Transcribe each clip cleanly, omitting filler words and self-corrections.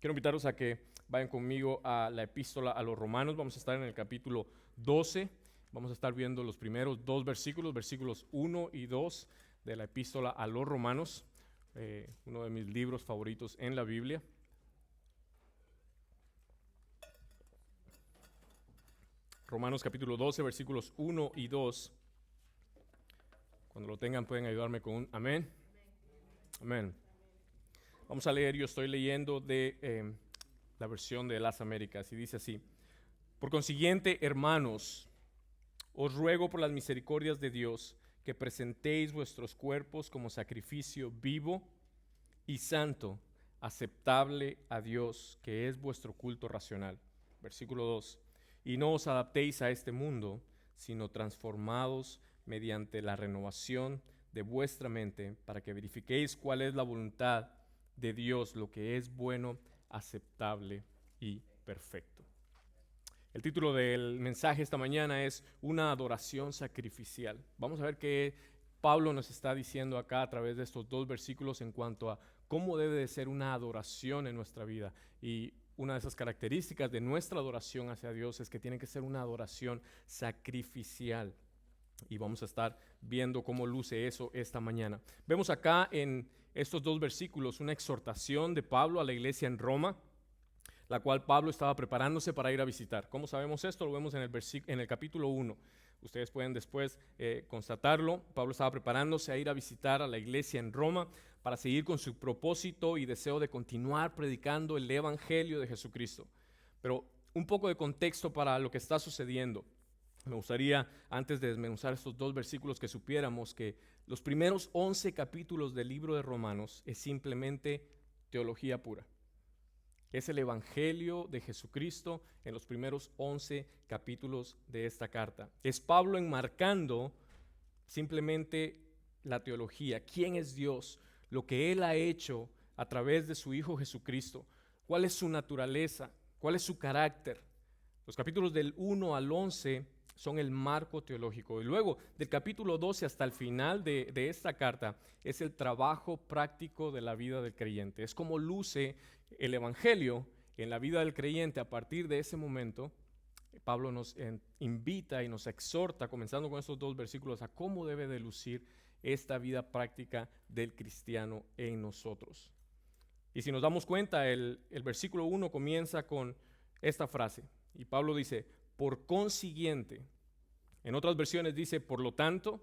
Quiero invitarlos a que vayan conmigo a la epístola a los Romanos. Vamos a estar en el capítulo 12. Vamos a estar viendo los primeros dos versículos, versículos 1 y 2 de la epístola a los Romanos, uno de mis libros favoritos en la Biblia. Romanos capítulo 12, versículos 1 y 2. Cuando lo tengan pueden ayudarme con un amén. Amén. Vamos a leer, yo estoy leyendo de la versión de las Américas y dice así: Por consiguiente, hermanos, os ruego por las misericordias de Dios que presentéis vuestros cuerpos como sacrificio vivo y santo, aceptable a Dios, que es vuestro culto racional. Versículo 2. Y no os adaptéis a este mundo, sino transformados mediante la renovación de vuestra mente, para que verifiquéis cuál es la voluntad de Dios, lo que es bueno, aceptable y perfecto. El título del mensaje esta mañana es Una adoración sacrificial. Vamos a ver qué Pablo nos está diciendo acá a través de estos dos versículos en cuanto a cómo debe de ser una adoración en nuestra vida. Y una de esas características de nuestra adoración hacia Dios es que tiene que ser una adoración sacrificial. Y vamos a estar viendo cómo luce eso esta mañana. Vemos acá en estos dos versículos una exhortación de Pablo a la iglesia en Roma, la cual Pablo estaba preparándose para ir a visitar. ¿Cómo sabemos esto? Lo vemos en el capítulo 1. Ustedes pueden después constatarlo. Pablo estaba preparándose a ir a visitar a la iglesia en Roma para seguir con su propósito y deseo de continuar predicando el evangelio de Jesucristo. Pero un poco de contexto para lo que está sucediendo. Me gustaría, antes de desmenuzar estos dos versículos, que supiéramos que los primeros 11 capítulos del libro de Romanos es simplemente teología pura. Es el evangelio de Jesucristo en los primeros 11 capítulos de esta carta. Es Pablo enmarcando simplemente la teología, quién es Dios, lo que Él ha hecho a través de su Hijo Jesucristo, cuál es su naturaleza, cuál es su carácter. Los capítulos del 1 al 11 son el marco teológico. Y luego, del capítulo 12 hasta el final de esta carta, es el trabajo práctico de la vida del creyente. Es como luce el evangelio en la vida del creyente. A partir de ese momento, Pablo nos invita y nos exhorta, comenzando con estos dos versículos, a cómo debe de lucir esta vida práctica del cristiano en nosotros. Y si nos damos cuenta, el versículo 1 comienza con esta frase. Y Pablo dice, por consiguiente. En otras versiones dice, por lo tanto.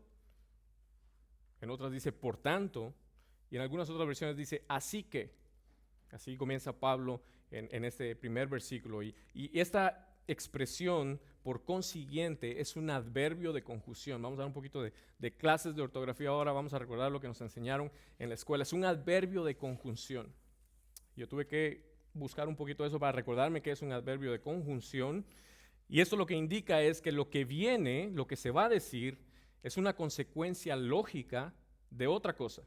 En otras dice, por tanto. Y en algunas otras versiones dice, así que. Así comienza Pablo en este primer versículo. Y esta expresión, por consiguiente, es un adverbio de conjunción. Vamos a dar un poquito de clases de ortografía ahora. Vamos a recordar lo que nos enseñaron en la escuela. Es un adverbio de conjunción. Yo tuve que buscar un poquito de eso para recordarme que es un adverbio de conjunción. Y esto lo que indica es que lo que viene, lo que se va a decir, es una consecuencia lógica de otra cosa.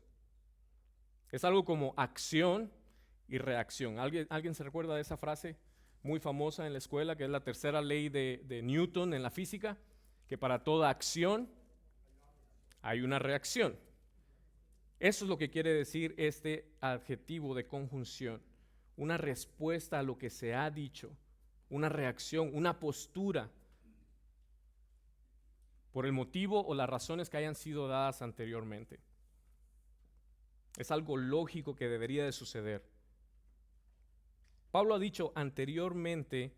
Es algo como acción y reacción. ¿Alguien se recuerda de esa frase muy famosa en la escuela, que es la tercera ley de Newton en la física? Que para toda acción hay una reacción. Eso es lo que quiere decir este adjetivo de conjunción. Una respuesta a lo que se ha dicho. Una reacción, una postura, por el motivo o las razones que hayan sido dadas anteriormente. Es algo lógico que debería de suceder. Pablo ha dicho anteriormente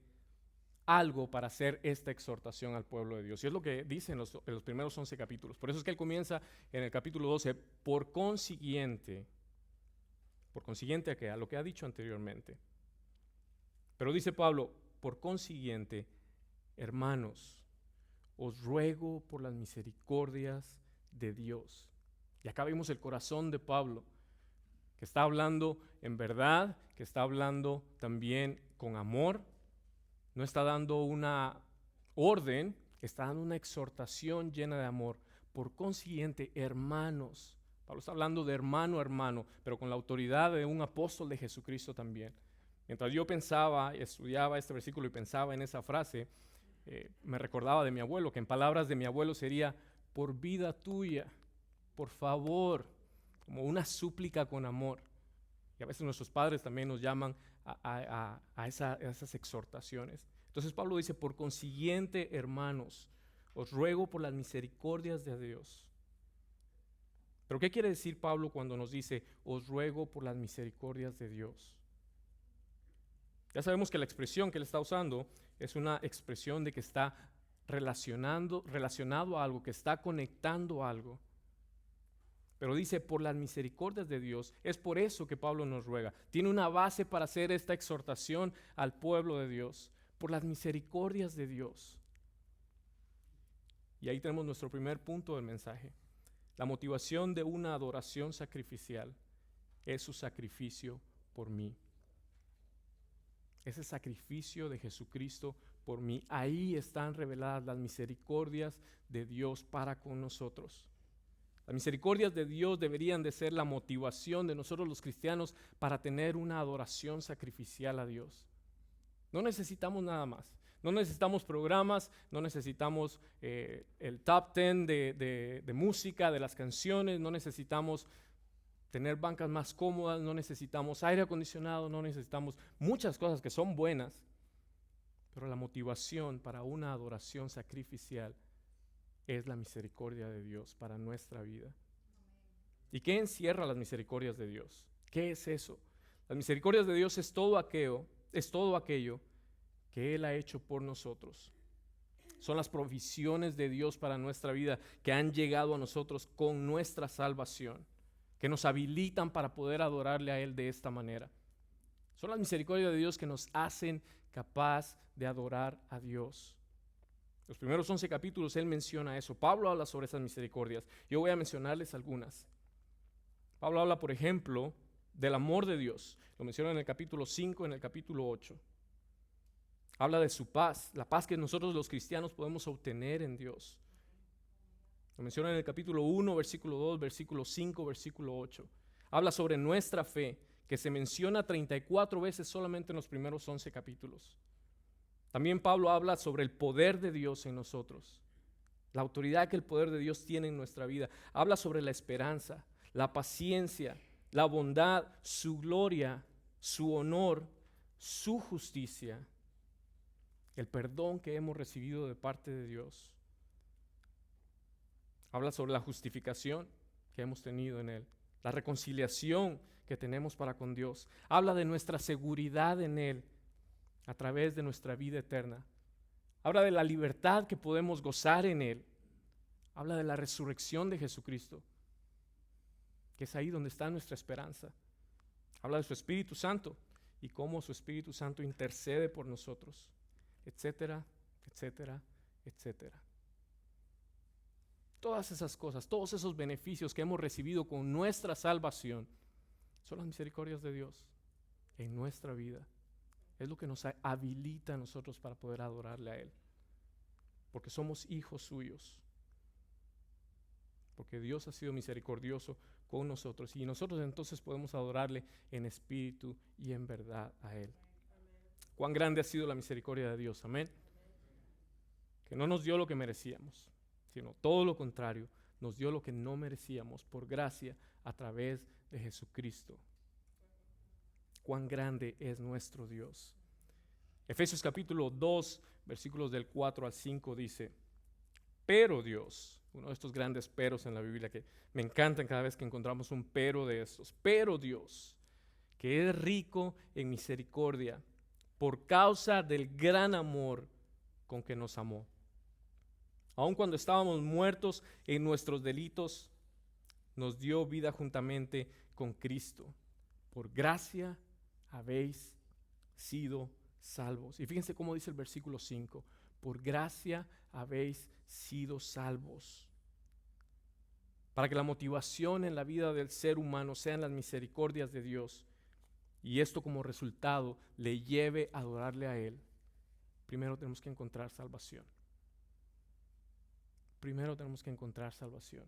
algo para hacer esta exhortación al pueblo de Dios. Y es lo que dice en los primeros 11 capítulos. Por eso es que él comienza en el capítulo 12, por consiguiente a lo que ha dicho anteriormente. Pero dice Pablo, por consiguiente, hermanos, os ruego por las misericordias de Dios. Y acá vemos el corazón de Pablo, que está hablando en verdad, que está hablando también con amor. No está dando una orden, está dando una exhortación llena de amor. Por consiguiente, hermanos, Pablo está hablando de hermano a hermano, pero con la autoridad de un apóstol de Jesucristo también. Mientras yo pensaba, estudiaba este versículo y pensaba en esa frase, me recordaba de mi abuelo, que en palabras de mi abuelo sería, por vida tuya, por favor, como una súplica con amor. Y a veces nuestros padres también nos llaman a esas exhortaciones. Entonces Pablo dice, por consiguiente, hermanos, os ruego por las misericordias de Dios. Pero ¿qué quiere decir Pablo cuando nos dice, os ruego por las misericordias de Dios? Ya sabemos que la expresión que él está usando es una expresión de que está relacionado a algo, que está conectando a algo. Pero dice, por las misericordias de Dios, es por eso que Pablo nos ruega. Tiene una base para hacer esta exhortación al pueblo de Dios, por las misericordias de Dios. Y ahí tenemos nuestro primer punto del mensaje. La motivación de una adoración sacrificial es su sacrificio por mí. Ese sacrificio de Jesucristo por mí. Ahí están reveladas las misericordias de Dios para con nosotros. Las misericordias de Dios deberían de ser la motivación de nosotros los cristianos para tener una adoración sacrificial a Dios. No necesitamos nada más. No necesitamos programas, no necesitamos el top 10 de música, de las canciones, no necesitamos tener bancas más cómodas, no necesitamos aire acondicionado, no necesitamos muchas cosas que son buenas, pero la motivación para una adoración sacrificial es la misericordia de Dios para nuestra vida. ¿Y qué encierra las misericordias de Dios? ¿Qué es eso? Las misericordias de Dios es todo aquello que Él ha hecho por nosotros. Son las provisiones de Dios para nuestra vida que han llegado a nosotros con nuestra salvación, que nos habilitan para poder adorarle a Él de esta manera. Son las misericordias de Dios que nos hacen capaz de adorar a Dios. Los primeros 11 capítulos Él menciona eso. Pablo habla sobre esas misericordias. Yo voy a mencionarles algunas. Pablo habla, por ejemplo, del amor de Dios. Lo menciona en el capítulo 5, en el capítulo 8. Habla de su paz, la paz que nosotros los cristianos podemos obtener en Dios. Lo menciona en el capítulo 1, versículo 2, versículo 5, versículo 8. Habla sobre nuestra fe, que se menciona 34 veces solamente en los primeros 11 capítulos. También Pablo habla sobre el poder de Dios en nosotros, la autoridad que el poder de Dios tiene en nuestra vida. Habla sobre la esperanza, la paciencia, la bondad, su gloria, su honor, su justicia, el perdón que hemos recibido de parte de Dios. Habla sobre la justificación que hemos tenido en Él, la reconciliación que tenemos para con Dios. Habla de nuestra seguridad en Él a través de nuestra vida eterna. Habla de la libertad que podemos gozar en Él. Habla de la resurrección de Jesucristo, que es ahí donde está nuestra esperanza. Habla de su Espíritu Santo y cómo su Espíritu Santo intercede por nosotros, etcétera, etcétera, etcétera. Todas esas cosas, todos esos beneficios que hemos recibido con nuestra salvación son las misericordias de Dios en nuestra vida. Es lo que nos habilita a nosotros para poder adorarle a Él, porque somos hijos suyos, porque Dios ha sido misericordioso con nosotros y nosotros entonces podemos adorarle en espíritu y en verdad a Él. Cuán grande ha sido la misericordia de Dios, amén. Que no nos dio lo que merecíamos, sino todo lo contrario, nos dio lo que no merecíamos por gracia a través de Jesucristo. Cuán grande es nuestro Dios. Efesios capítulo 2, versículos del 4 al 5 dice: pero Dios, uno de estos grandes peros en la Biblia que me encantan cada vez que encontramos un pero de estos, pero Dios, que es rico en misericordia, por causa del gran amor con que nos amó. Aun cuando estábamos muertos en nuestros delitos, nos dio vida juntamente con Cristo. Por gracia habéis sido salvos. Y fíjense cómo dice el versículo 5. Por gracia habéis sido salvos. Para que la motivación en la vida del ser humano sean las misericordias de Dios, y esto como resultado le lleve a adorarle a Él, primero tenemos que encontrar salvación. Primero tenemos que encontrar salvación.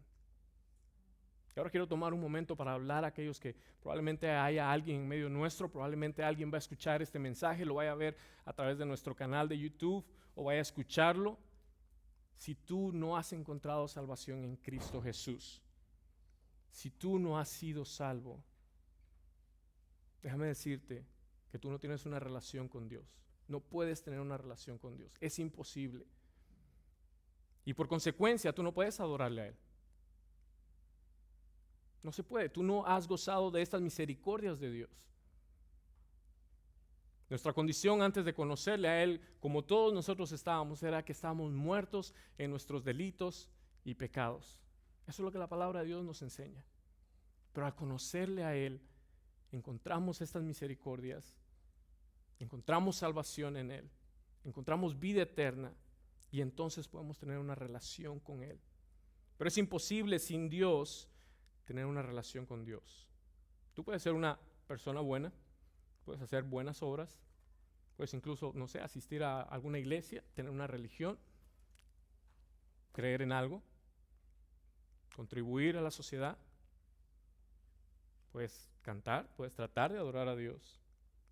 Y ahora quiero tomar un momento para hablar a aquellos que probablemente haya alguien en medio nuestro, probablemente alguien va a escuchar este mensaje, lo vaya a ver a través de nuestro canal de YouTube o vaya a escucharlo. Si tú no has encontrado salvación en Cristo Jesús, si tú no has sido salvo, déjame decirte que tú no tienes una relación con Dios. No puedes tener una relación con Dios. Es imposible. Y por consecuencia, tú no puedes adorarle a Él. No se puede. Tú no has gozado de estas misericordias de Dios. Nuestra condición antes de conocerle a Él, como todos nosotros estábamos, era que estábamos muertos en nuestros delitos y pecados. Eso es lo que la palabra de Dios nos enseña. Pero al conocerle a Él, encontramos estas misericordias, encontramos salvación en Él, encontramos vida eterna y entonces podemos tener una relación con Él. Pero es imposible sin Dios tener una relación con Dios. Tú puedes ser una persona buena, puedes hacer buenas obras, puedes incluso, no sé, asistir a alguna iglesia, tener una religión, creer en algo, contribuir a la sociedad, puedes cantar, puedes tratar de adorar a Dios.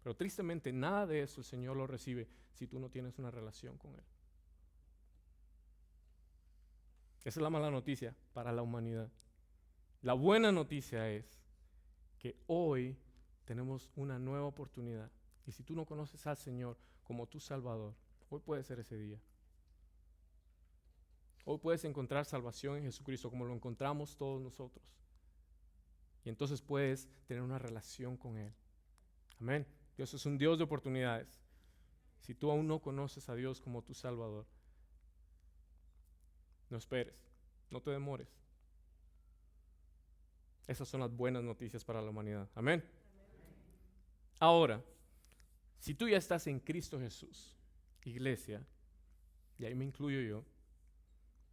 Pero tristemente nada de eso el Señor lo recibe si tú no tienes una relación con Él. Esa es la mala noticia para la humanidad. La buena noticia es que hoy tenemos una nueva oportunidad. Y si tú no conoces al Señor como tu Salvador, hoy puede ser ese día. Hoy puedes encontrar salvación en Jesucristo como lo encontramos todos nosotros. Y entonces puedes tener una relación con Él. Amén. Dios es un Dios de oportunidades. Si tú aún no conoces a Dios como tu Salvador, no esperes, no te demores. Esas son las buenas noticias para la humanidad. Amén. Ahora, si tú ya estás en Cristo Jesús, iglesia, y ahí me incluyo yo,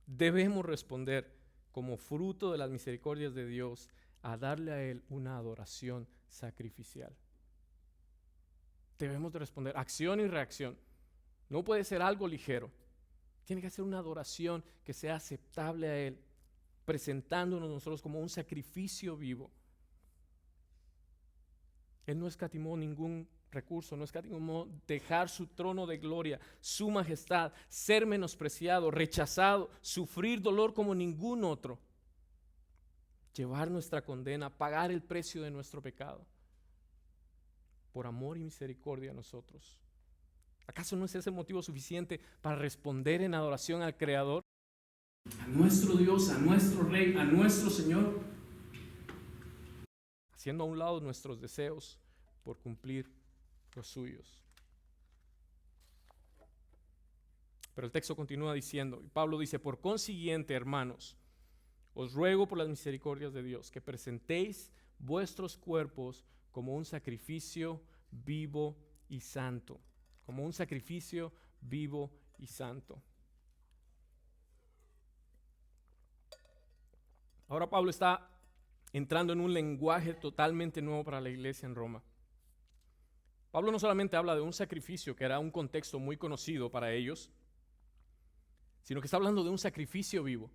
debemos responder como fruto de las misericordias de Dios a darle a Él una adoración sacrificial. Debemos de responder acción y reacción. No puede ser algo ligero. Tiene que ser una adoración que sea aceptable a Él, presentándonos nosotros como un sacrificio vivo. Él no escatimó ningún recurso, no escatimó dejar su trono de gloria, su majestad, ser menospreciado, rechazado, sufrir dolor como ningún otro, llevar nuestra condena, pagar el precio de nuestro pecado, por amor y misericordia a nosotros. ¿Acaso no es ese motivo suficiente para responder en adoración al Creador? A nuestro Dios, a nuestro Rey, a nuestro Señor, haciendo a un lado nuestros deseos por cumplir los suyos. Pero el texto continúa diciendo, y Pablo dice, por consiguiente, hermanos, os ruego por las misericordias de Dios que presentéis vuestros cuerpos como un sacrificio vivo y santo, como un sacrificio vivo y santo. Ahora Pablo está entrando en un lenguaje totalmente nuevo para la iglesia en Roma. Pablo no solamente habla de un sacrificio, que era un contexto muy conocido para ellos, sino que está hablando de un sacrificio vivo.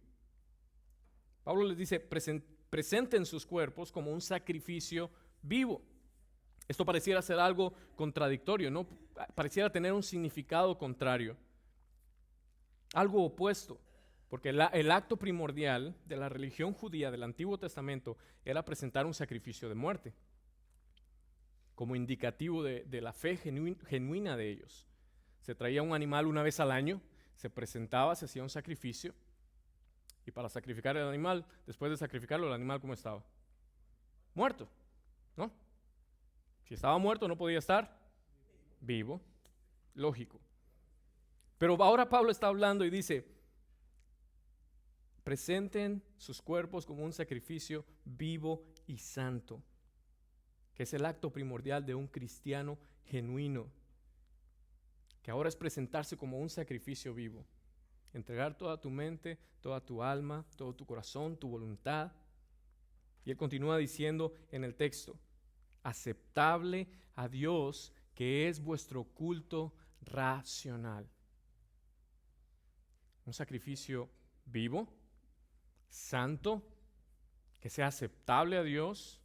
Pablo les dice, presenten sus cuerpos como un sacrificio vivo. Esto pareciera ser algo contradictorio, ¿no? Pareciera tener un significado contrario, algo opuesto, porque el acto primordial de la religión judía del Antiguo Testamento era presentar un sacrificio de muerte, como indicativo de la fe genuina de ellos. Se traía un animal una vez al año, se presentaba, se hacía un sacrificio, y para sacrificar el animal, después de sacrificarlo, el animal ¿cómo estaba? Muerto, ¿no? Si estaba muerto no podía estar vivo, lógico. Pero ahora Pablo está hablando y dice, presenten sus cuerpos como un sacrificio vivo y santo, que es el acto primordial de un cristiano genuino, que ahora es presentarse como un sacrificio vivo, entregar toda tu mente, toda tu alma, todo tu corazón, tu voluntad. Y él continúa diciendo en el texto, aceptable a Dios, que es vuestro culto racional. Un sacrificio vivo, santo, que sea aceptable a Dios,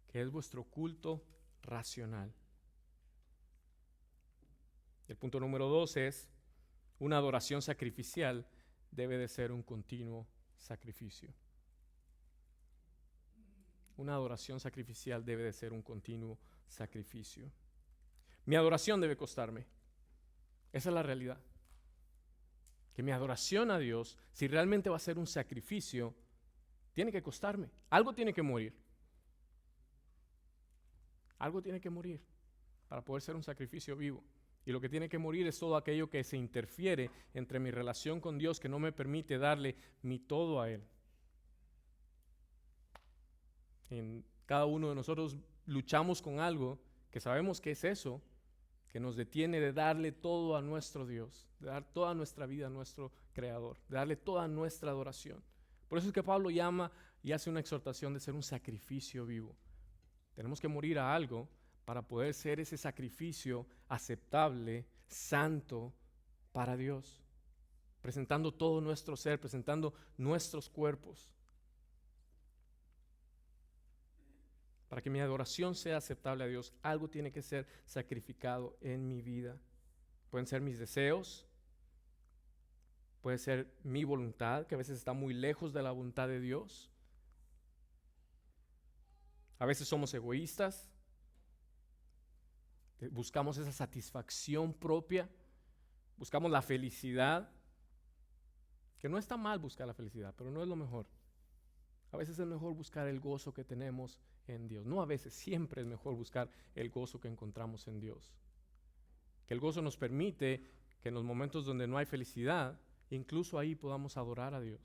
que es vuestro culto racional. El punto número 2 es, una adoración sacrificial debe de ser un continuo sacrificio. Una adoración sacrificial debe de ser un continuo sacrificio. Mi adoración debe costarme. Esa es la realidad. Que mi adoración a Dios, si realmente va a ser un sacrificio, tiene que costarme. Algo tiene que morir. Algo tiene que morir para poder ser un sacrificio vivo. Y lo que tiene que morir es todo aquello que se interfiere entre mi relación con Dios, que no me permite darle mi todo a Él. En cada uno de nosotros luchamos con algo que sabemos que es eso, que nos detiene de darle todo a nuestro Dios, de dar toda nuestra vida a nuestro Creador, de darle toda nuestra adoración. Por eso es que Pablo llama y hace una exhortación de ser un sacrificio vivo. Tenemos que morir a algo para poder ser ese sacrificio aceptable, santo para Dios, presentando todo nuestro ser, presentando nuestros cuerpos. Para que mi adoración sea aceptable a Dios, algo tiene que ser sacrificado en mi vida. Pueden ser mis deseos, puede ser mi voluntad, que a veces está muy lejos de la voluntad de Dios. A veces somos egoístas, buscamos esa satisfacción propia, buscamos la felicidad, que no está mal buscar la felicidad, pero no es lo mejor. A veces es mejor buscar el gozo que tenemos en Dios. No a veces, siempre es mejor buscar el gozo que encontramos en Dios. Que el gozo nos permite que en los momentos donde no hay felicidad, incluso ahí podamos adorar a Dios.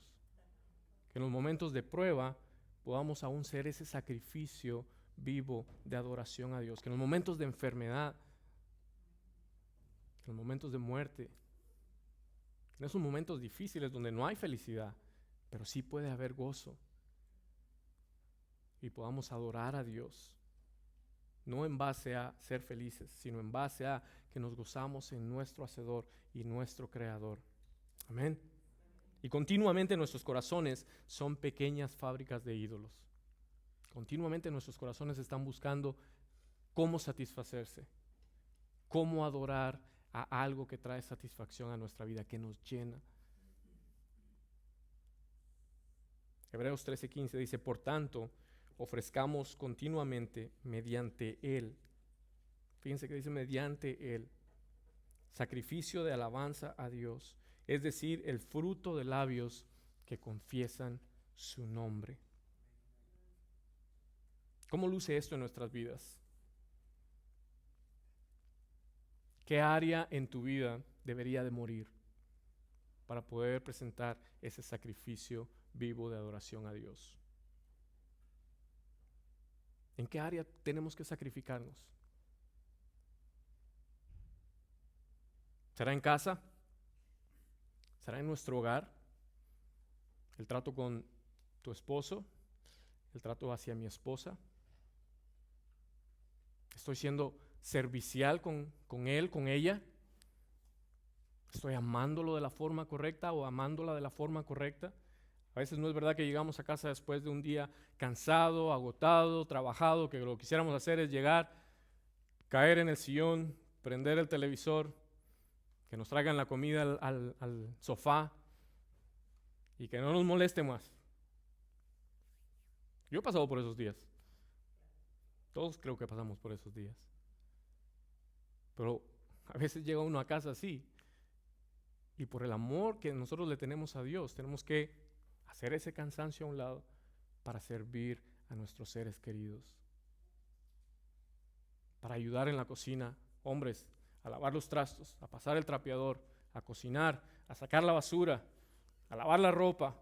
Que en los momentos de prueba podamos aún ser ese sacrificio vivo de adoración a Dios. Que en los momentos de enfermedad, que en los momentos de muerte, en esos momentos difíciles donde no hay felicidad, pero sí puede haber gozo. Y podamos adorar a Dios, no en base a ser felices, sino en base a que nos gozamos en nuestro Hacedor y nuestro Creador. Amén. Y continuamente nuestros corazones son pequeñas fábricas de ídolos. Continuamente nuestros corazones están buscando cómo satisfacerse, cómo adorar a algo que trae satisfacción a nuestra vida, que nos llena. Hebreos 13:15 dice, por tanto, ofrezcamos continuamente mediante Él. Fíjense que dice mediante Él. Sacrificio de alabanza a Dios, es decir, el fruto de labios que confiesan su nombre. ¿Cómo luce esto en nuestras vidas? ¿Qué área en tu vida debería de morir para poder presentar ese sacrificio vivo de adoración a Dios? ¿En qué área tenemos que sacrificarnos? ¿Será en casa? ¿Será en nuestro hogar? ¿El trato con tu esposo? ¿El trato hacia mi esposa? ¿Estoy siendo servicial con él, con ella? ¿Estoy amándolo de la forma correcta o amándola de la forma correcta? A veces no es verdad que llegamos a casa después de un día cansado, agotado, trabajado, que lo que quisiéramos hacer es llegar, caer en el sillón, prender el televisor, que nos traigan la comida al sofá y que no nos moleste más. Yo he pasado por esos días. Todos creo que pasamos por esos días. Pero a veces llega uno a casa así. Y por el amor que nosotros le tenemos a Dios, tenemos que hacer ese cansancio a un lado para servir a nuestros seres queridos. Para ayudar en la cocina, hombres, a lavar los trastos, a pasar el trapeador, a cocinar, a sacar la basura, a lavar la ropa.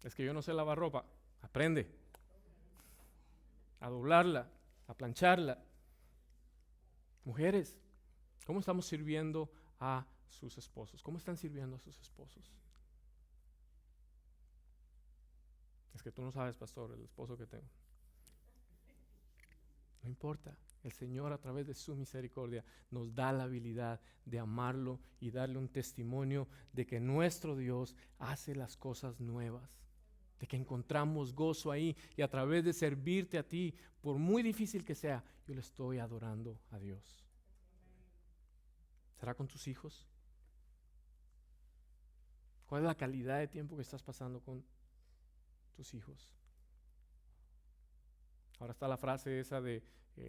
Es que yo no sé lavar ropa. Aprende. A doblarla, a plancharla. Mujeres, ¿cómo estamos sirviendo a sus esposos? ¿Cómo están sirviendo a sus esposos? Es que tú no sabes, pastor, el esposo que tengo. No importa. El Señor, a través de su misericordia, nos da la habilidad de amarlo y darle un testimonio de que nuestro Dios hace las cosas nuevas, de que encontramos gozo ahí, y a través de servirte a ti, por muy difícil que sea, yo le estoy adorando a Dios. ¿Será con tus hijos? ¿Cuál es la calidad de tiempo que estás pasando con tus hijos? Ahora está la frase esa de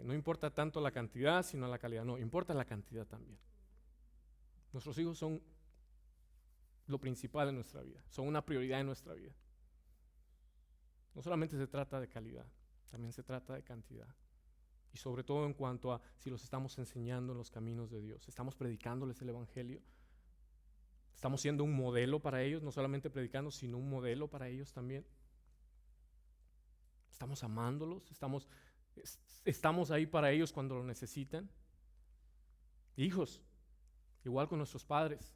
no importa tanto la cantidad, sino la calidad. No, importa la cantidad también. Nuestros hijos son lo principal en nuestra vida, son una prioridad en nuestra vida. No solamente se trata de calidad, también se trata de cantidad. Y sobre todo en cuanto a si los estamos enseñando en los caminos de Dios, estamos predicándoles el Evangelio, estamos siendo un modelo para ellos, no solamente predicando, sino un modelo para ellos también. Estamos amándolos, estamos ahí para ellos cuando lo necesitan. Hijos, igual con nuestros padres.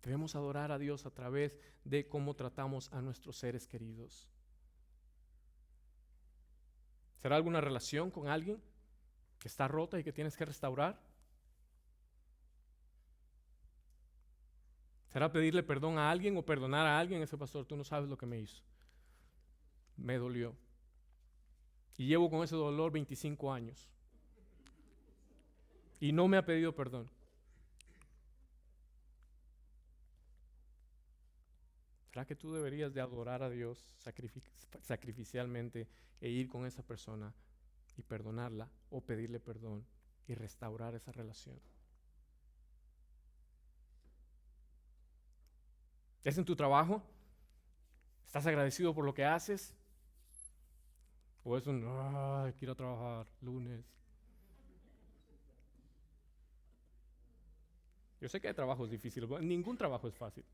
Debemos adorar a Dios a través de cómo tratamos a nuestros seres queridos. ¿Será alguna relación con alguien que está rota y que tienes que restaurar? ¿Será pedirle perdón a alguien o perdonar a alguien? Ese pastor, tú no sabes lo que me hizo. Me dolió. Y llevo con ese dolor 25 años. Y no me ha pedido perdón. ¿Será que tú deberías de adorar a Dios sacrificialmente e ir con esa persona y perdonarla o pedirle perdón y restaurar esa relación? ¿Es en tu trabajo? ¿Estás agradecido por lo que haces? ¿O es un, quiero trabajar lunes? Yo sé que hay trabajos difíciles, ningún trabajo es fácil.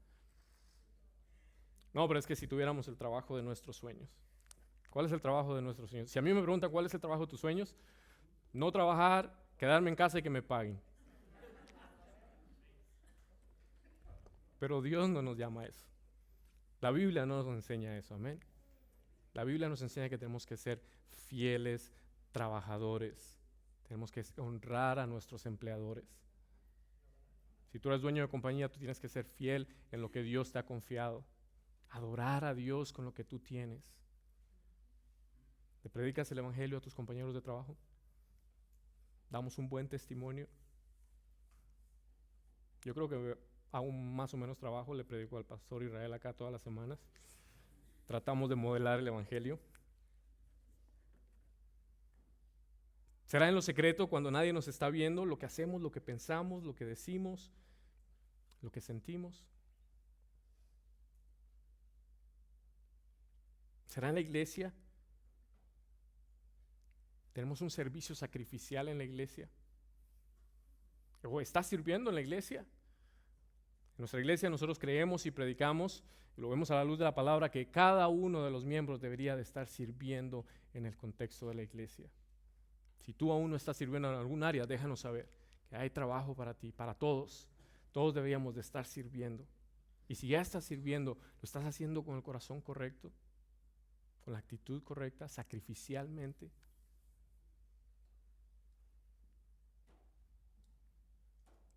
No, pero es que si tuviéramos el trabajo de nuestros sueños. ¿Cuál es el trabajo de nuestros sueños? Si a mí me preguntan cuál es el trabajo de tus sueños, no trabajar, quedarme en casa y que me paguen. Pero Dios no nos llama a eso. La Biblia no nos enseña eso, amén. La Biblia nos enseña que tenemos que ser fieles trabajadores. Tenemos que honrar a nuestros empleadores. Si tú eres dueño de compañía, tú tienes que ser fiel en lo que Dios te ha confiado. Adorar a Dios con lo que tú tienes. ¿Le predicas el Evangelio a tus compañeros de trabajo? ¿Damos un buen testimonio? Yo creo que aún más o menos trabajo le predico al pastor Israel acá todas las semanas. Tratamos de modelar el Evangelio. ¿Será en lo secreto cuando nadie nos está viendo lo que hacemos, lo que pensamos, lo que decimos, lo que sentimos? ¿Será en la iglesia? ¿Tenemos un servicio sacrificial en la iglesia? ¿O estás sirviendo en la iglesia? En nuestra iglesia nosotros creemos y predicamos, y lo vemos a la luz de la palabra, que cada uno de los miembros debería de estar sirviendo en el contexto de la iglesia. Si tú aún no estás sirviendo en algún área, déjanos saber que hay trabajo para ti, para todos. Todos deberíamos de estar sirviendo. Y si ya estás sirviendo, ¿lo estás haciendo con el corazón correcto? ¿Con la actitud correcta? ¿Sacrificialmente?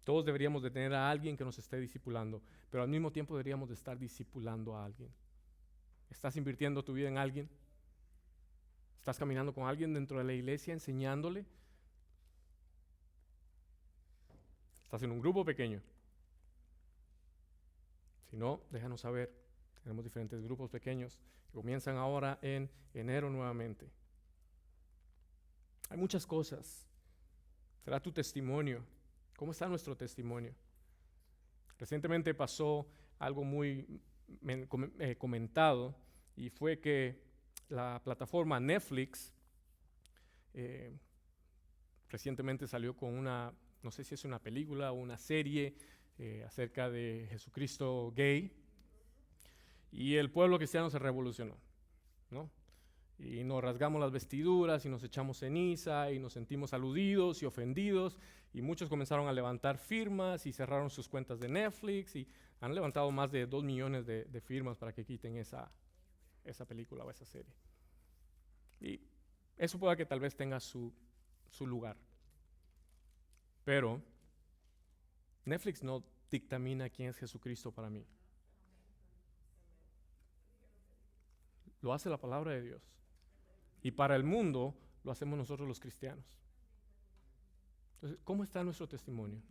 Todos deberíamos de tener a alguien que nos esté discipulando, pero al mismo tiempo deberíamos de estar discipulando a alguien. ¿Estás invirtiendo tu vida en alguien? ¿Estás caminando con alguien dentro de la iglesia enseñándole? ¿Estás en un grupo pequeño? Si no, déjanos saber. Tenemos diferentes grupos pequeños que comienzan ahora en enero nuevamente. Hay muchas cosas. ¿Será tu testimonio? ¿Cómo está nuestro testimonio? Recientemente pasó algo muy comentado y fue que la plataforma Netflix recientemente salió con una, no sé si es una película o una serie acerca de Jesucristo gay, y el pueblo cristiano se revolucionó, ¿no? Y nos rasgamos las vestiduras y nos echamos ceniza y nos sentimos aludidos y ofendidos, y muchos comenzaron a levantar firmas y cerraron sus cuentas de Netflix y han levantado más de 2 millones de firmas para que quiten esa película o esa serie. Y eso puede que tal vez tenga su lugar. Pero Netflix no dictamina quién es Jesucristo para mí. Lo hace la palabra de Dios. Y para el mundo lo hacemos nosotros los cristianos. Entonces, ¿cómo está nuestro testimonio?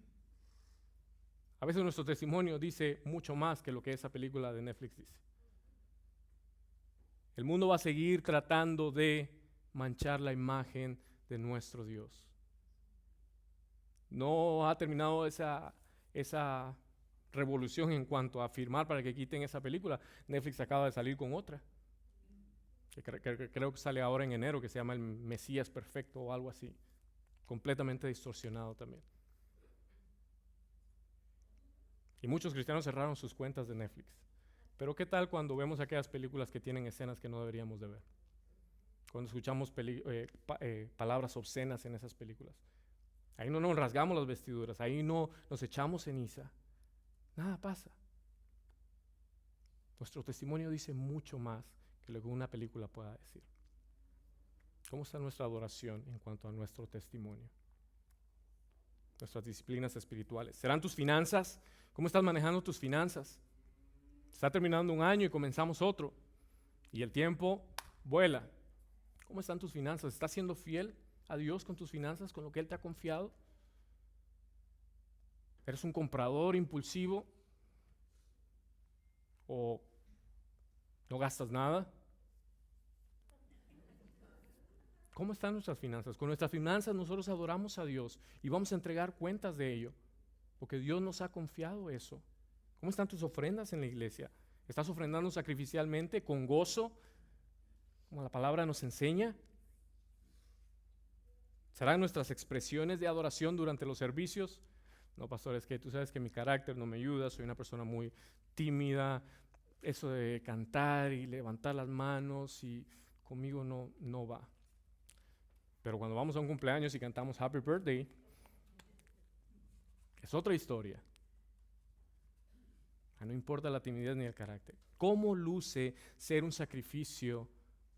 A veces nuestro testimonio dice mucho más que lo que esa película de Netflix dice. El mundo va a seguir tratando de manchar la imagen de nuestro Dios. No ha terminado esa revolución en cuanto a firmar para que quiten esa película. Netflix acaba de salir con otra, que creo que sale ahora en enero, que se llama El Mesías Perfecto o algo así. Completamente distorsionado también. Y muchos cristianos cerraron sus cuentas de Netflix. Pero ¿qué tal cuando vemos aquellas películas que tienen escenas que no deberíamos de ver? Cuando escuchamos palabras obscenas en esas películas. Ahí no nos rasgamos las vestiduras, ahí no nos echamos ceniza. Nada pasa. Nuestro testimonio dice mucho más que lo que una película pueda decir. ¿Cómo está nuestra adoración en cuanto a nuestro testimonio? Nuestras disciplinas espirituales. ¿Serán tus finanzas? ¿Cómo estás manejando tus finanzas? Está terminando un año y comenzamos otro. Y el tiempo vuela. ¿Cómo están tus finanzas? ¿Estás siendo fiel a Dios con tus finanzas, con lo que Él te ha confiado? ¿Eres un comprador impulsivo? ¿O no gastas nada? ¿Cómo están nuestras finanzas? Con nuestras finanzas nosotros adoramos a Dios y vamos a entregar cuentas de ello, porque Dios nos ha confiado eso. ¿Cómo están tus ofrendas en la iglesia? ¿Estás ofrendando sacrificialmente, con gozo, como la palabra nos enseña? ¿Serán nuestras expresiones de adoración durante los servicios? No, pastor, es que tú sabes que mi carácter no me ayuda, soy una persona muy tímida, eso de cantar y levantar las manos y conmigo no va. Pero cuando vamos a un cumpleaños y cantamos Happy Birthday, es otra historia. No importa la timidez ni el carácter. ¿Cómo luce ser un sacrificio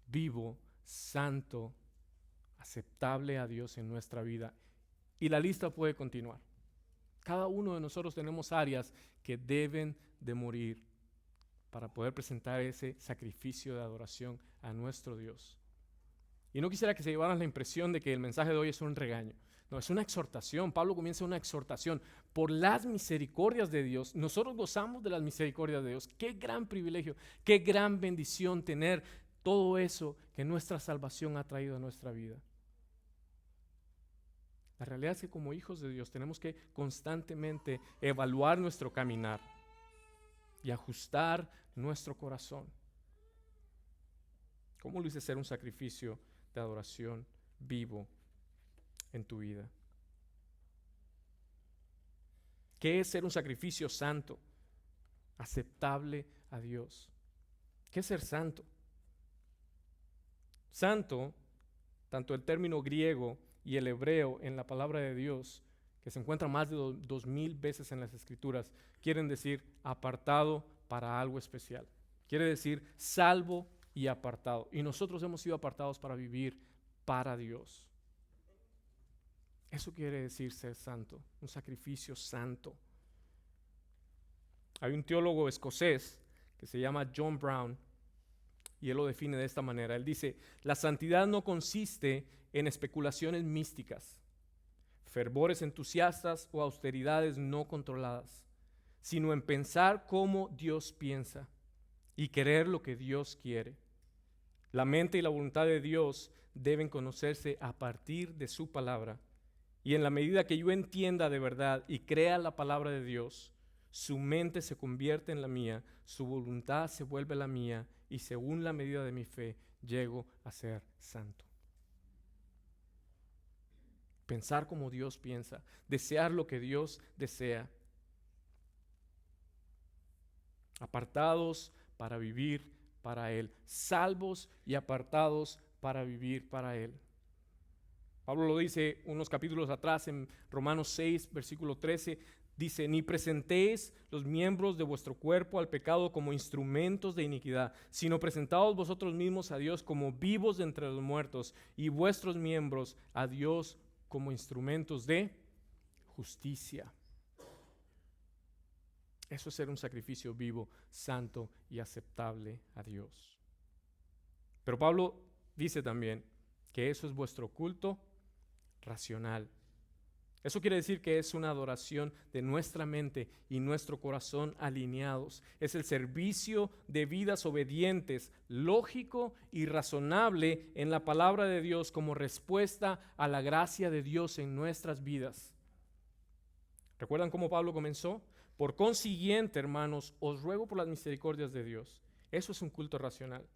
vivo, santo, aceptable a Dios en nuestra vida? Y la lista puede continuar. Cada uno de nosotros tenemos áreas que deben de morir para poder presentar ese sacrificio de adoración a nuestro Dios. Y no quisiera que se llevaran la impresión de que el mensaje de hoy es un regaño. No, es una exhortación. Pablo comienza una exhortación. Por las misericordias de Dios, nosotros gozamos de las misericordias de Dios. Qué gran privilegio, qué gran bendición tener todo eso que nuestra salvación ha traído a nuestra vida. La realidad es que como hijos de Dios tenemos que constantemente evaluar nuestro caminar y ajustar nuestro corazón. ¿Cómo luce ser un sacrificio de adoración vivo en tu vida? ¿Qué es ser un sacrificio santo, aceptable a Dios? ¿Qué es ser santo? Santo, tanto el término griego y el hebreo en la palabra de Dios, que se encuentra más de 2000 veces en las Escrituras, quieren decir apartado para algo especial. Quiere decir salvo y apartado. Y nosotros hemos sido apartados para vivir para Dios. Eso quiere decir ser santo, un sacrificio santo. Hay un teólogo escocés que se llama John Brown y él lo define de esta manera. Él dice: la santidad no consiste en especulaciones místicas, fervores entusiastas o austeridades no controladas, sino en pensar como Dios piensa y querer lo que Dios quiere. La mente y la voluntad de Dios deben conocerse a partir de su palabra. Y en la medida que yo entienda de verdad y crea la palabra de Dios, su mente se convierte en la mía, su voluntad se vuelve la mía, y según la medida de mi fe, llego a ser santo. Pensar como Dios piensa, desear lo que Dios desea. Apartados para vivir para Él, salvos y apartados para vivir para Él. Pablo lo dice unos capítulos atrás en Romanos 6, versículo 13, dice: ni presentéis los miembros de vuestro cuerpo al pecado como instrumentos de iniquidad, sino presentaos vosotros mismos a Dios como vivos de entre los muertos, y vuestros miembros a Dios como instrumentos de justicia. Eso es ser un sacrificio vivo, santo y aceptable a Dios. Pero Pablo dice también que eso es vuestro culto racional. Eso quiere decir que es una adoración de nuestra mente y nuestro corazón alineados. Es el servicio de vidas obedientes, lógico y razonable en la palabra de Dios como respuesta a la gracia de Dios en nuestras vidas. ¿Recuerdan cómo Pablo comenzó? Por consiguiente, hermanos, os ruego por las misericordias de Dios. Eso es un culto racional,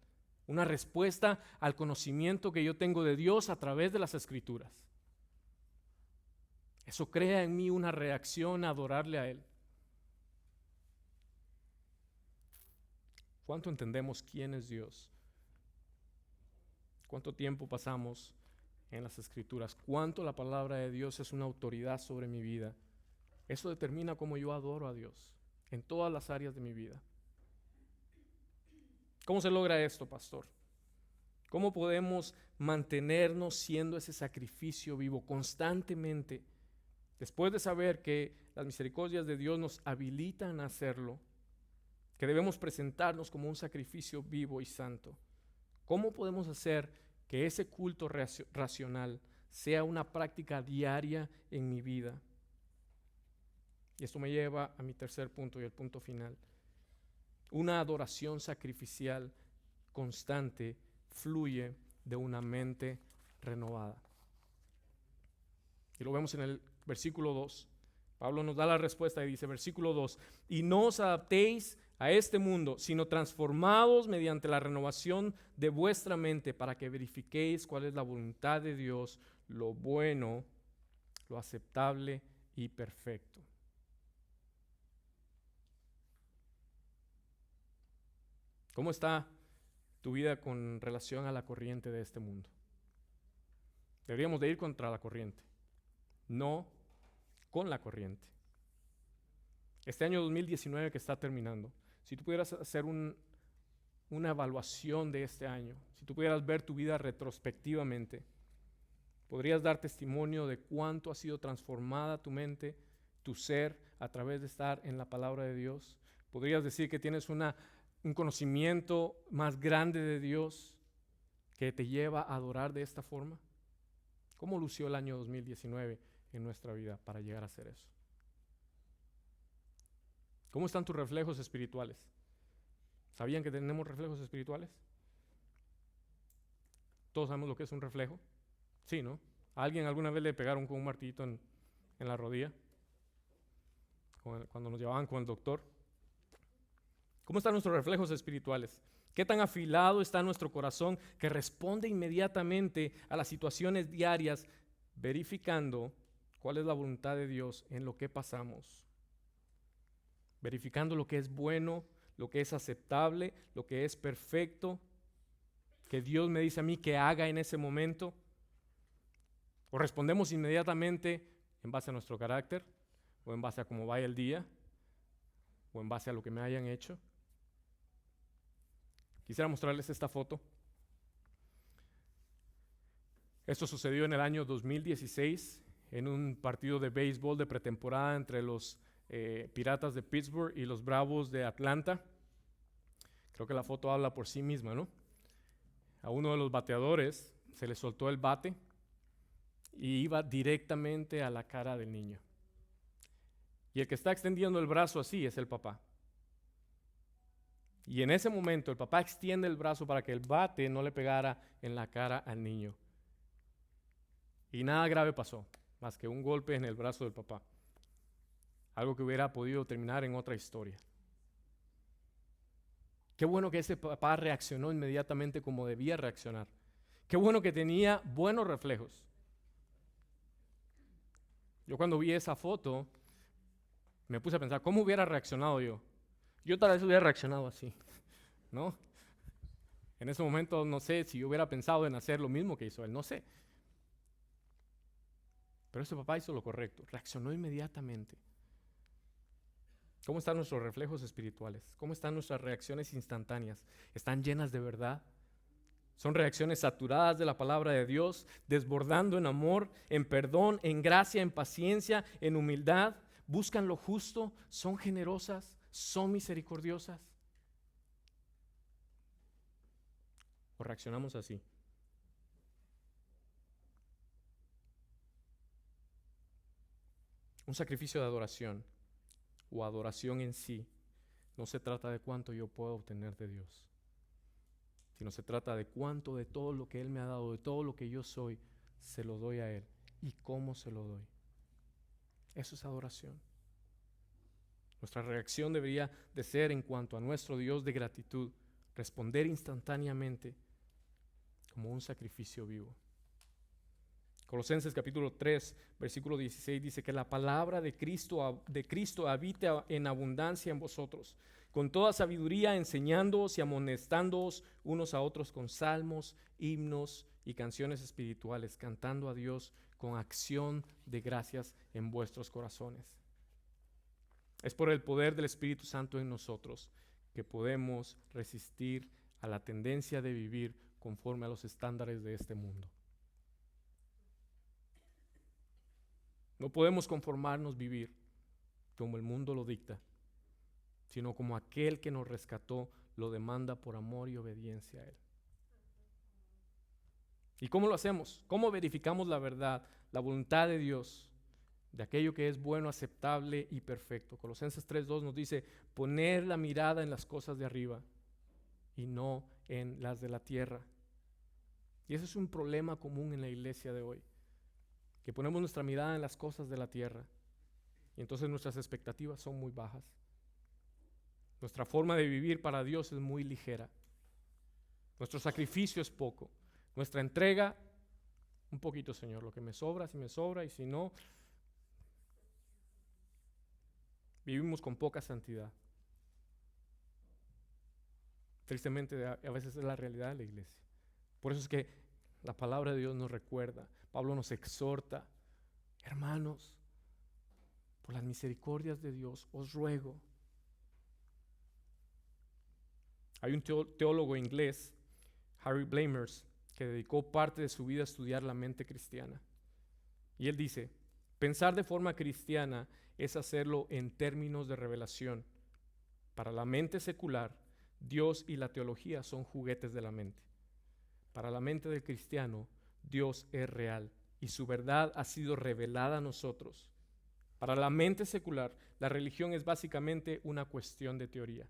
una respuesta al conocimiento que yo tengo de Dios a través de las Escrituras. Eso crea en mí una reacción a adorarle a Él. ¿Cuánto entendemos quién es Dios? ¿Cuánto tiempo pasamos en las Escrituras? ¿Cuánto la palabra de Dios es una autoridad sobre mi vida? Eso determina cómo yo adoro a Dios en todas las áreas de mi vida. ¿Cómo se logra esto, pastor? ¿Cómo podemos mantenernos siendo ese sacrificio vivo constantemente? Después de saber que las misericordias de Dios nos habilitan a hacerlo, que debemos presentarnos como un sacrificio vivo y santo, ¿cómo podemos hacer que ese culto racional sea una práctica diaria en mi vida? Y esto me lleva a mi tercer punto y el punto final. Una adoración sacrificial constante fluye de una mente renovada. Y lo vemos en el versículo 2. Pablo nos da la respuesta y dice, versículo 2, y no os adaptéis a este mundo, sino transformados mediante la renovación de vuestra mente para que verifiquéis cuál es la voluntad de Dios, lo bueno, lo aceptable y perfecto. ¿Cómo está tu vida con relación a la corriente de este mundo? Deberíamos de ir contra la corriente, no con la corriente. Este año 2019 que está terminando, si tú pudieras hacer una evaluación de este año, si tú pudieras ver tu vida retrospectivamente, podrías dar testimonio de cuánto ha sido transformada tu mente, tu ser, a través de estar en la palabra de Dios. Podrías decir que tienes un conocimiento más grande de Dios que te lleva a adorar de esta forma. ¿Cómo lució el año 2019 en nuestra vida para llegar a hacer eso? ¿Cómo están tus reflejos espirituales? ¿Sabían que tenemos reflejos espirituales? ¿Todos sabemos lo que es un reflejo? Sí, ¿no? ¿A alguien alguna vez le pegaron con un martillito en la rodilla? Cuando nos llevaban con el doctor. ¿Cómo están nuestros reflejos espirituales? ¿Qué tan afilado está nuestro corazón que responde inmediatamente a las situaciones diarias, verificando cuál es la voluntad de Dios en lo que pasamos? Verificando lo que es bueno, lo que es aceptable, lo que es perfecto, que Dios me dice a mí que haga en ese momento. O respondemos inmediatamente en base a nuestro carácter, o en base a cómo vaya el día, o en base a lo que me hayan hecho. Quisiera mostrarles esta foto. Esto sucedió en el año 2016 en un partido de béisbol de pretemporada entre los Piratas de Pittsburgh y los Bravos de Atlanta. Creo que la foto habla por sí misma, ¿no? A uno de los bateadores se le soltó el bate y iba directamente a la cara del niño. Y el que está extendiendo el brazo así es el papá. Y en ese momento el papá extiende el brazo para que el bate no le pegara en la cara al niño. Y nada grave pasó, más que un golpe en el brazo del papá. Algo que hubiera podido terminar en otra historia. Qué bueno que ese papá reaccionó inmediatamente como debía reaccionar. Qué bueno que tenía buenos reflejos. Yo cuando vi esa foto me puse a pensar, ¿cómo hubiera reaccionado yo? Yo tal vez hubiera reaccionado así, ¿no? En ese momento no sé si yo hubiera pensado en hacer lo mismo que hizo él, no sé. Pero ese papá hizo lo correcto, reaccionó inmediatamente. ¿Cómo están nuestros reflejos espirituales? ¿Cómo están nuestras reacciones instantáneas? ¿Están llenas de verdad? Son reacciones saturadas de la palabra de Dios, desbordando en amor, en perdón, en gracia, en paciencia, en humildad. Buscan lo justo, son generosas, son misericordiosas. ¿O reaccionamos así? Un sacrificio de adoración o adoración en sí no se trata de cuánto yo puedo obtener de Dios, sino se trata de cuánto de todo lo que Él me ha dado, de todo lo que yo soy, se lo doy a Él y cómo se lo doy. Eso es adoración. Nuestra reacción debería de ser en cuanto a nuestro Dios de gratitud, responder instantáneamente como un sacrificio vivo. Colosenses capítulo 3, versículo 16 dice que la palabra de Cristo habite en abundancia en vosotros, con toda sabiduría enseñándoos y amonestándoos unos a otros con salmos, himnos y canciones espirituales, cantando a Dios con acción de gracias en vuestros corazones. Es por el poder del Espíritu Santo en nosotros que podemos resistir a la tendencia de vivir conforme a los estándares de este mundo. No podemos conformarnos vivir como el mundo lo dicta, sino como aquel que nos rescató lo demanda por amor y obediencia a Él. ¿Y cómo lo hacemos? ¿Cómo verificamos la verdad, la voluntad de Dios, de aquello que es bueno, aceptable y perfecto? Colosenses 3:2 nos dice, poner la mirada en las cosas de arriba y no en las de la tierra. Y ese es un problema común en la iglesia de hoy, que ponemos nuestra mirada en las cosas de la tierra y entonces nuestras expectativas son muy bajas. Nuestra forma de vivir para Dios es muy ligera. Nuestro sacrificio es poco. Nuestra entrega, un poquito, Señor, lo que me sobra, si me sobra, y si no, vivimos con poca santidad. Tristemente, a veces es la realidad de la iglesia. Por eso es que la palabra de Dios nos recuerda, Pablo nos exhorta, hermanos, por las misericordias de Dios, os ruego. Hay un teólogo inglés, Harry Blamers, que dedicó parte de su vida a estudiar la mente cristiana. Y él dice, pensar de forma cristiana es hacerlo en términos de revelación. Para la mente secular, Dios y la teología son juguetes de la mente. Para la mente del cristiano, Dios es real y su verdad ha sido revelada a nosotros. Para la mente secular, la religión es básicamente una cuestión de teoría.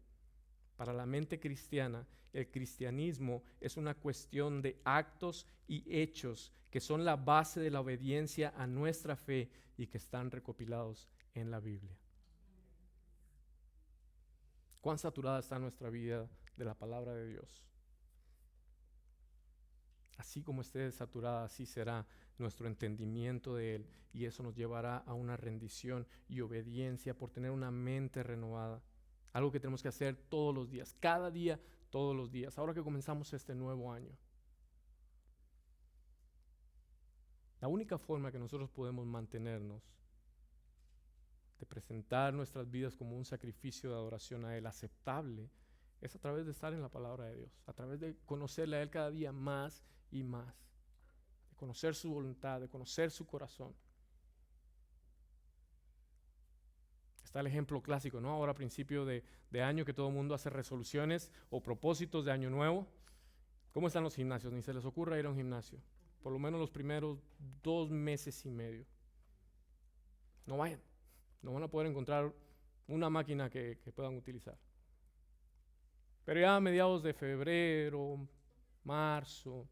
Para la mente cristiana, el cristianismo es una cuestión de actos y hechos que son la base de la obediencia a nuestra fe y que están recopilados en la Biblia. ¿Cuán saturada está nuestra vida de la palabra de Dios? Así como esté saturada, así será nuestro entendimiento de Él, y eso nos llevará a una rendición y obediencia por tener una mente renovada. Algo que tenemos que hacer todos los días, cada día, todos los días. Ahora que comenzamos este nuevo año, la única forma que nosotros podemos mantenernos de presentar nuestras vidas como un sacrificio de adoración a Él aceptable es a través de estar en la palabra de Dios, a través de conocerle a Él cada día más y más, de conocer su voluntad, de conocer su corazón. Está el ejemplo clásico, ¿no? Ahora a principio de año que todo el mundo hace resoluciones o propósitos de año nuevo. ¿Cómo están los gimnasios? Ni se les ocurra ir a un gimnasio. Por lo menos los primeros 2 meses y medio. No vayan. No van a poder encontrar una máquina que puedan utilizar. Pero ya a mediados de febrero, marzo,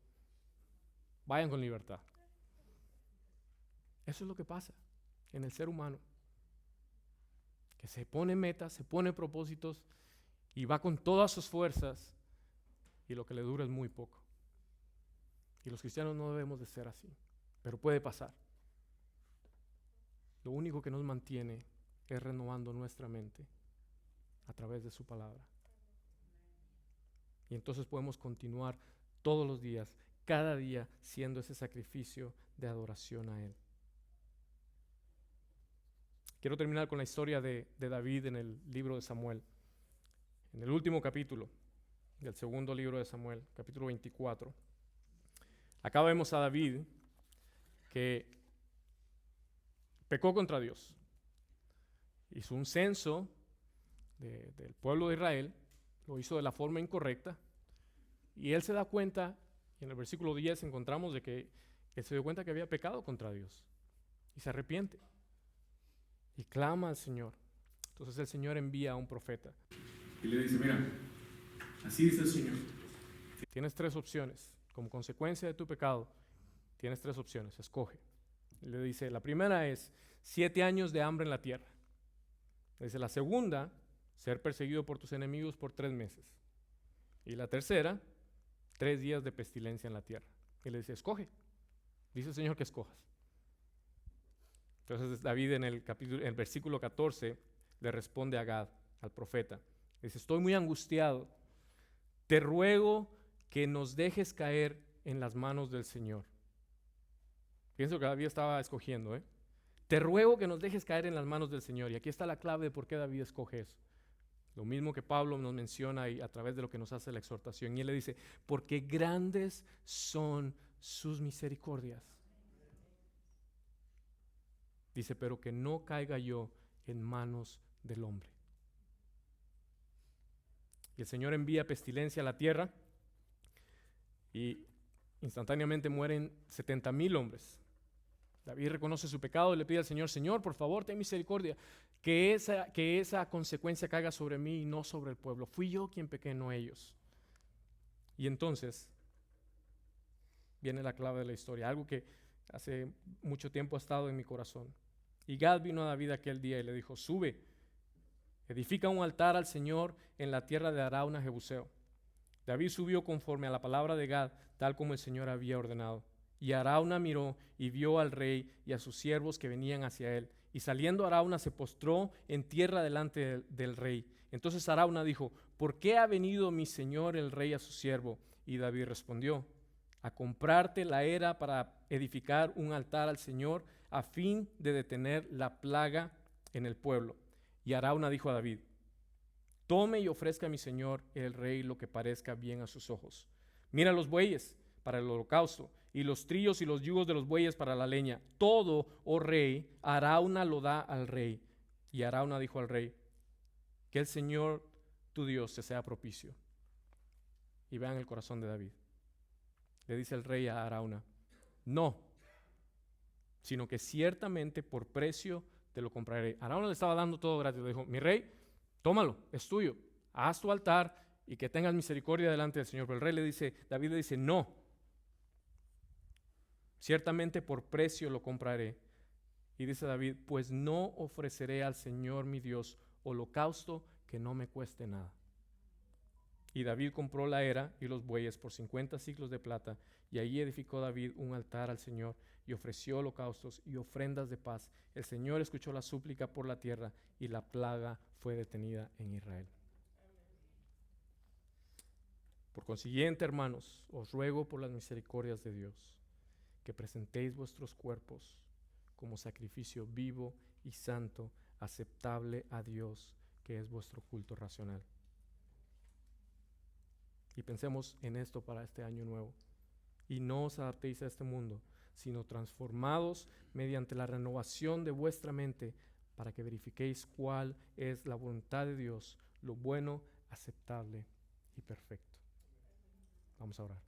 vayan con libertad. Eso es lo que pasa en el ser humano. Que se pone metas, se pone propósitos y va con todas sus fuerzas y lo que le dura es muy poco. Y los cristianos no debemos de ser así, pero puede pasar. Lo único que nos mantiene es renovando nuestra mente a través de su palabra. Y entonces podemos continuar todos los días, cada día, siendo ese sacrificio de adoración a Él. Quiero terminar con la historia de David en el libro de Samuel. En el último capítulo del segundo libro de Samuel, capítulo 24. Acá vemos a David que pecó contra Dios. Hizo un censo del pueblo de Israel, lo hizo de la forma incorrecta, y él se da cuenta, y en el versículo 10 encontramos de que él se dio cuenta que había pecado contra Dios, y se arrepiente. y clama al Señor. Entonces el Señor envía a un profeta y le dice, mira, así dice el Señor. Tienes 3 opciones. Como consecuencia de tu pecado, tienes 3 opciones. Escoge. Y le dice, la primera es 7 años de hambre en la tierra. Le dice, la segunda, ser perseguido por tus enemigos por 3 meses. Y la tercera, 3 días de pestilencia en la tierra. Y le dice, escoge. Dice el Señor que escojas. Entonces David en el versículo 14 le responde a Gad, al profeta. Dice, estoy muy angustiado. Te ruego que nos dejes caer en las manos del Señor. Pienso que David estaba escogiendo, Te ruego que nos dejes caer en las manos del Señor. Y aquí está la clave de por qué David escoge eso. Lo mismo que Pablo nos menciona y a través de lo que nos hace la exhortación. Y él le dice, porque grandes son sus misericordias. Dice, pero que no caiga yo en manos del hombre. Y el Señor envía pestilencia a la tierra y instantáneamente mueren 70,000 hombres. David reconoce su pecado y le pide al Señor, Señor, por favor, ten misericordia, que esa consecuencia caiga sobre mí y no sobre el pueblo. Fui yo quien pequé, no ellos. Y entonces viene la clave de la historia, algo que hace mucho tiempo ha estado en mi corazón. Y Gad vino a David aquel día y le dijo, sube, edifica un altar al Señor en la tierra de Arauna Jebuseo. David subió conforme a la palabra de Gad, tal como el Señor había ordenado. Y Arauna miró y vio al rey y a sus siervos que venían hacia él. Y saliendo Arauna se postró en tierra delante del rey. Entonces Arauna dijo, ¿por qué ha venido mi señor el rey a su siervo? Y David respondió, a comprarte la era para edificar un altar al Señor a fin de detener la plaga en el pueblo. Y Arauna dijo a David, tome y ofrezca a mi señor el rey lo que parezca bien a sus ojos. Mira los bueyes para el holocausto, y los trillos y los yugos de los bueyes para la leña. Todo, oh rey, Arauna lo da al rey. Y Arauna dijo al rey, que el Señor tu Dios te sea propicio. Y vean el corazón de David. Le dice el rey a Arauna, no, sino que ciertamente por precio te lo compraré. Arauna le estaba dando todo gratis. Le dijo, mi rey, tómalo, es tuyo. Haz tu altar y que tengas misericordia delante del Señor. Pero el rey le dice, David le dice, no, ciertamente por precio lo compraré. Y dice David, pues no ofreceré al Señor mi Dios holocausto que no me cueste nada. Y David compró la era y los bueyes por 50 siclos de plata, y allí edificó David un altar al Señor y ofreció holocaustos y ofrendas de paz. El Señor escuchó la súplica por la tierra y la plaga fue detenida en Israel. Por consiguiente, hermanos, os ruego por las misericordias de Dios que presentéis vuestros cuerpos como sacrificio vivo y santo, aceptable a Dios, que es vuestro culto racional. Y pensemos en esto para este año nuevo. Y no os adaptéis a este mundo, sino transformados mediante la renovación de vuestra mente, para que verifiquéis cuál es la voluntad de Dios, lo bueno, aceptable y perfecto. Vamos a orar.